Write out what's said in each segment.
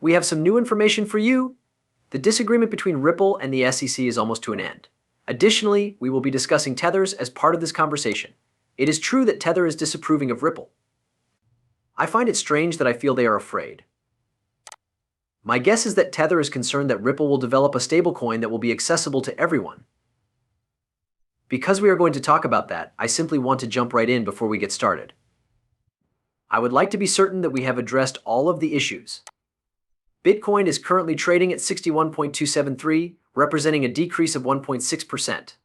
We have some new information for you. The disagreement between Ripple and the SEC is almost to an end. Additionally, we will be discussing Tethers as part of this conversation. It is true that Tether is disapproving of Ripple. I find it strange that I feel they are afraid. My guess is that Tether is concerned that Ripple will develop a stablecoin that will be accessible to everyone. Because we are going to talk about that, I simply want to jump right in before we get started. I would like to be certain that we have addressed all of the issues. Bitcoin is currently trading at 61.273, representing a decrease of 1.6%.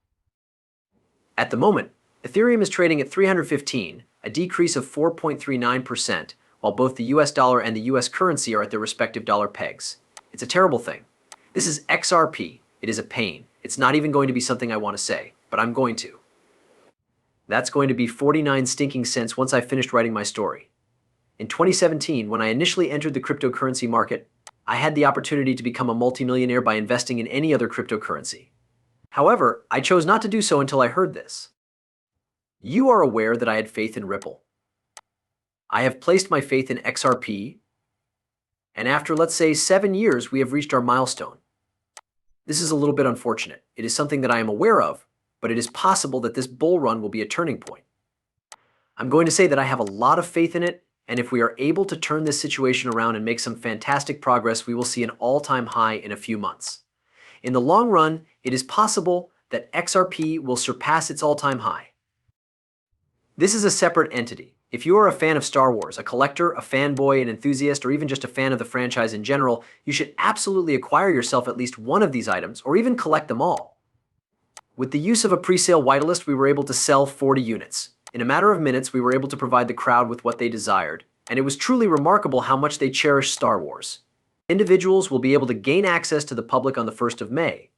At the moment, Ethereum is trading at 315, a decrease of 4.39%, while both the US dollar and the US currency are at their respective dollar pegs. It's a terrible thing. This is XRP. It is a pain. It's not even going to be something I want to say, but I'm going to. That's going to be 49 stinking cents once I finished writing my story. In 2017, when I initially entered the cryptocurrency market, I had the opportunity to become a multimillionaire by investing in any other cryptocurrency. However, I chose not to do so until I heard this. You are aware that I had faith in Ripple. I have placed my faith in XRP, and after, let's say, 7 years, we have reached our milestone. This is a little bit unfortunate. It is something that I am aware of, but it is possible that this bull run will be a turning point. I'm going to say that I have a lot of faith in it, and if we are able to turn this situation around and make some fantastic progress, we will see an all-time high in a few months. In the long run, it is possible that XRP will surpass its all-time high. This is a separate entity. If you are a fan of Star Wars, a collector, a fanboy, an enthusiast, or even just a fan of the franchise in general, you should absolutely acquire yourself at least one of these items, or even collect them all. With the use of a pre-sale whitelist, we were able to sell 40 units. In a matter of minutes, we were able to provide the crowd with what they desired, and it was truly remarkable how much they cherish Star Wars. Individuals will be able to gain access to the public on the 1st of May.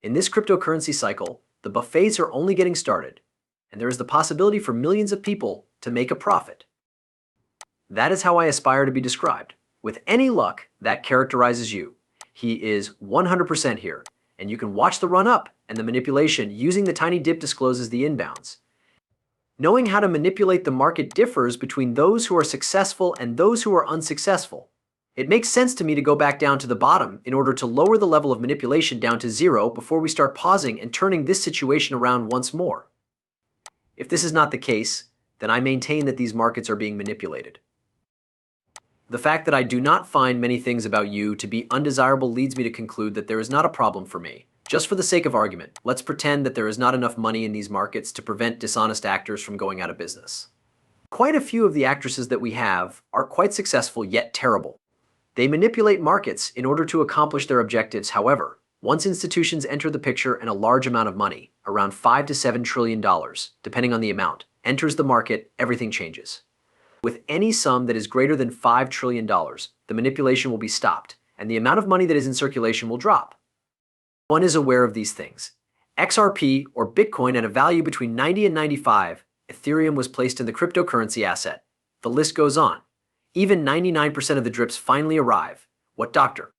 In this cryptocurrency cycle, the buffets are only getting started, and there is the possibility for millions of people to make a profit. That is how I aspire to be described. With any luck, that characterizes you. He is 100% here, and you can watch the run up and the manipulation using the tiny dip discloses the inbounds. Knowing how to manipulate the market differs between those who are successful and those who are unsuccessful. It makes sense to me to go back down to the bottom in order to lower the level of manipulation down to 0 before we start pausing and turning this situation around once more. If this is not the case, then I maintain that these markets are being manipulated. The fact that I do not find many things about you to be undesirable leads me to conclude that there is not a problem for me. Just for the sake of argument, let's pretend that there is not enough money in these markets to prevent dishonest actors from going out of business. Quite a few of the actresses that we have are quite successful yet terrible. They manipulate markets in order to accomplish their objectives. However, once institutions enter the picture and a large amount of money, around $5 to $7 trillion, depending on the amount, enters the market, everything changes. With any sum that is greater than $5 trillion, the manipulation will be stopped, and the amount of money that is in circulation will drop. One is aware of these things. XRP, or Bitcoin, at a value between 90 and 95, Ethereum was placed in the cryptocurrency asset. The list goes on. Even 99% of the drips finally arrive. What doctor?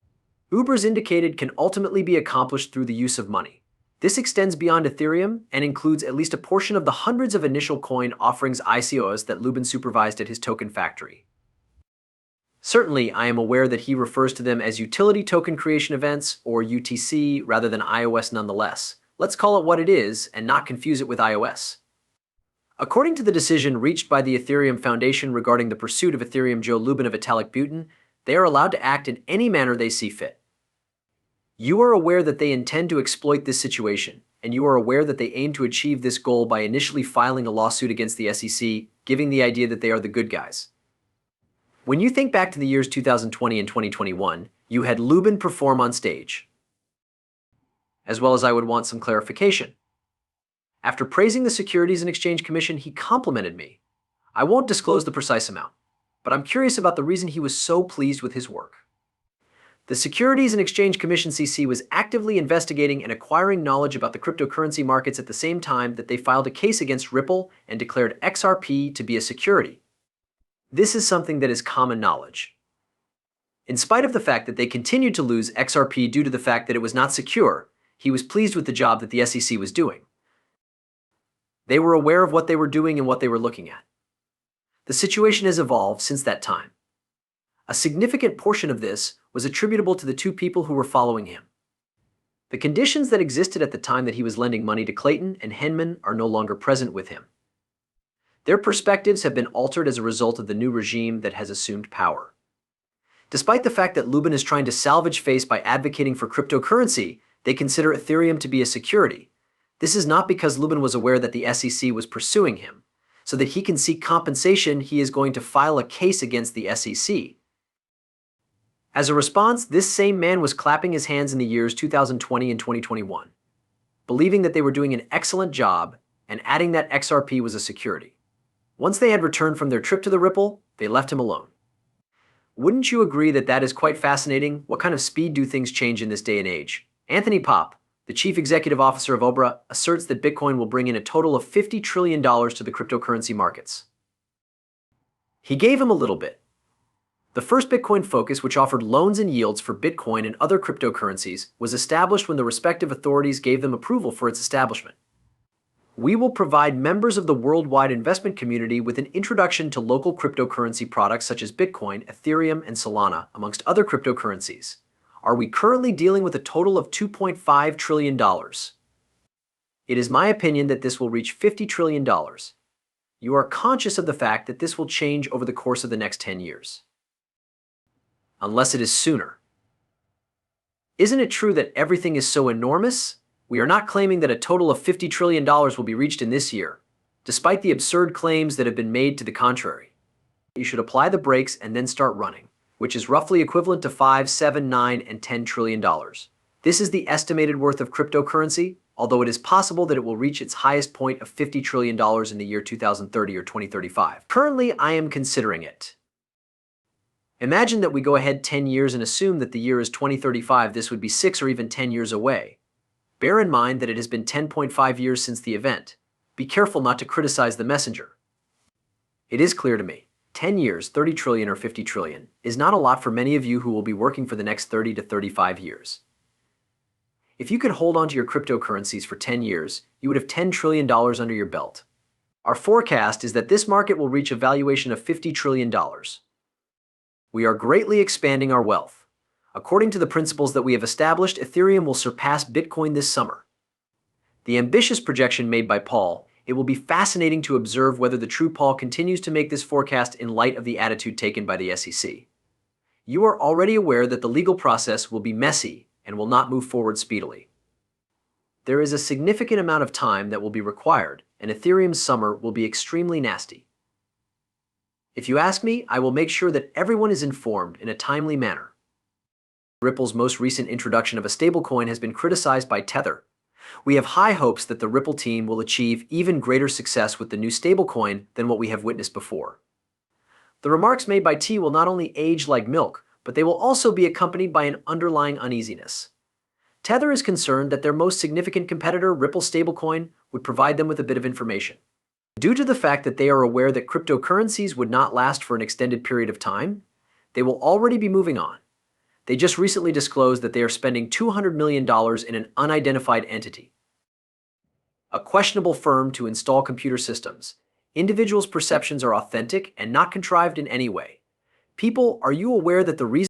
Uber's indicated can ultimately be accomplished through the use of money. This extends beyond Ethereum and includes at least a portion of the hundreds of initial coin offerings ICOs that Lubin supervised at his token factory. Certainly, I am aware that he refers to them as utility token creation events, or UTC, rather than iOS nonetheless. Let's call it what it is and not confuse it with iOS. According to the decision reached by the Ethereum Foundation regarding the pursuit of Ethereum Joe Lubin of Vitalik Buterin, they are allowed to act in any manner they see fit. You are aware that they intend to exploit this situation, and you are aware that they aim to achieve this goal by initially filing a lawsuit against the SEC, giving the idea that they are the good guys. When you think back to the years 2020 and 2021, you had Lubin perform on stage. As well as I would want some clarification. After praising the Securities and Exchange Commission, he complimented me. I won't disclose the precise amount, but I'm curious about the reason he was so pleased with his work. The Securities and Exchange Commission (SEC) was actively investigating and acquiring knowledge about the cryptocurrency markets at the same time that they filed a case against Ripple and declared XRP to be a security. This is something that is common knowledge. In spite of the fact that they continued to lose XRP due to the fact that it was not secure, he was pleased with the job that the SEC was doing. They were aware of what they were doing and what they were looking at. The situation has evolved since that time. A significant portion of this was attributable to the two people who were following him. The conditions that existed at the time that he was lending money to Clayton and Henman are no longer present with him. Their perspectives have been altered as a result of the new regime that has assumed power. Despite the fact that Lubin is trying to salvage face by advocating for cryptocurrency, they consider Ethereum to be a security. This is not because Lubin was aware that the SEC was pursuing him. So that he can seek compensation, he is going to file a case against the SEC. As a response, this same man was clapping his hands in the years 2020 and 2021, believing that they were doing an excellent job and adding that XRP was a security. Once they had returned from their trip to the Ripple, they left him alone. Wouldn't you agree that that is quite fascinating? What kind of speed do things change in this day and age? Anthony Popp, the chief executive officer of Obra, asserts that Bitcoin will bring in a total of $50 trillion to the cryptocurrency markets. He gave him a little bit. The first Bitcoin focus, which offered loans and yields for Bitcoin and other cryptocurrencies, was established when the respective authorities gave them approval for its establishment. We will provide members of the worldwide investment community with an introduction to local cryptocurrency products such as Bitcoin, Ethereum, and Solana, amongst other cryptocurrencies. Are we currently dealing with a total of $2.5 trillion? It is my opinion that this will reach $50 trillion. You are conscious of the fact that this will change over the course of the next 10 years. Unless it is sooner. Isn't it true that everything is so enormous? We are not claiming that a total of $50 trillion will be reached in this year, despite the absurd claims that have been made to the contrary. You should apply the brakes and then start running, which is roughly equivalent to $5, 7, 9, and $10 trillion. This is the estimated worth of cryptocurrency, although it is possible that it will reach its highest point of $50 trillion in the year 2030 or 2035. Currently, I am considering it. Imagine that we go ahead 10 years and assume that the year is 2035. This would be 6 or even 10 years away. Bear in mind that it has been 10.5 years since the event. Be careful not to criticize the messenger. It is clear to me, 10 years, 30 trillion or 50 trillion, is not a lot for many of you who will be working for the next 30 to 35 years. If you could hold on to your cryptocurrencies for 10 years, you would have $10 trillion under your belt. Our forecast is that this market will reach a valuation of $50 trillion. We are greatly expanding our wealth. According to the principles that we have established, Ethereum will surpass Bitcoin this summer. The ambitious projection made by Paul, it will be fascinating to observe whether the true Paul continues to make this forecast in light of the attitude taken by the SEC. You are already aware that the legal process will be messy and will not move forward speedily. There is a significant amount of time that will be required, and Ethereum's summer will be extremely nasty. If you ask me, I will make sure that everyone is informed in a timely manner. Ripple's most recent introduction of a stablecoin has been criticized by Tether. We have high hopes that the Ripple team will achieve even greater success with the new stablecoin than what we have witnessed before. The remarks made by T will not only age like milk, but they will also be accompanied by an underlying uneasiness. Tether is concerned that their most significant competitor, Ripple stablecoin, would provide them with a bit of information. Due to the fact that they are aware that cryptocurrencies would not last for an extended period of time, they will already be moving on. They just recently disclosed that they are spending $200 million in an unidentified entity, a questionable firm to install computer systems. Individuals' perceptions are authentic and not contrived in any way. People, are you aware that the reason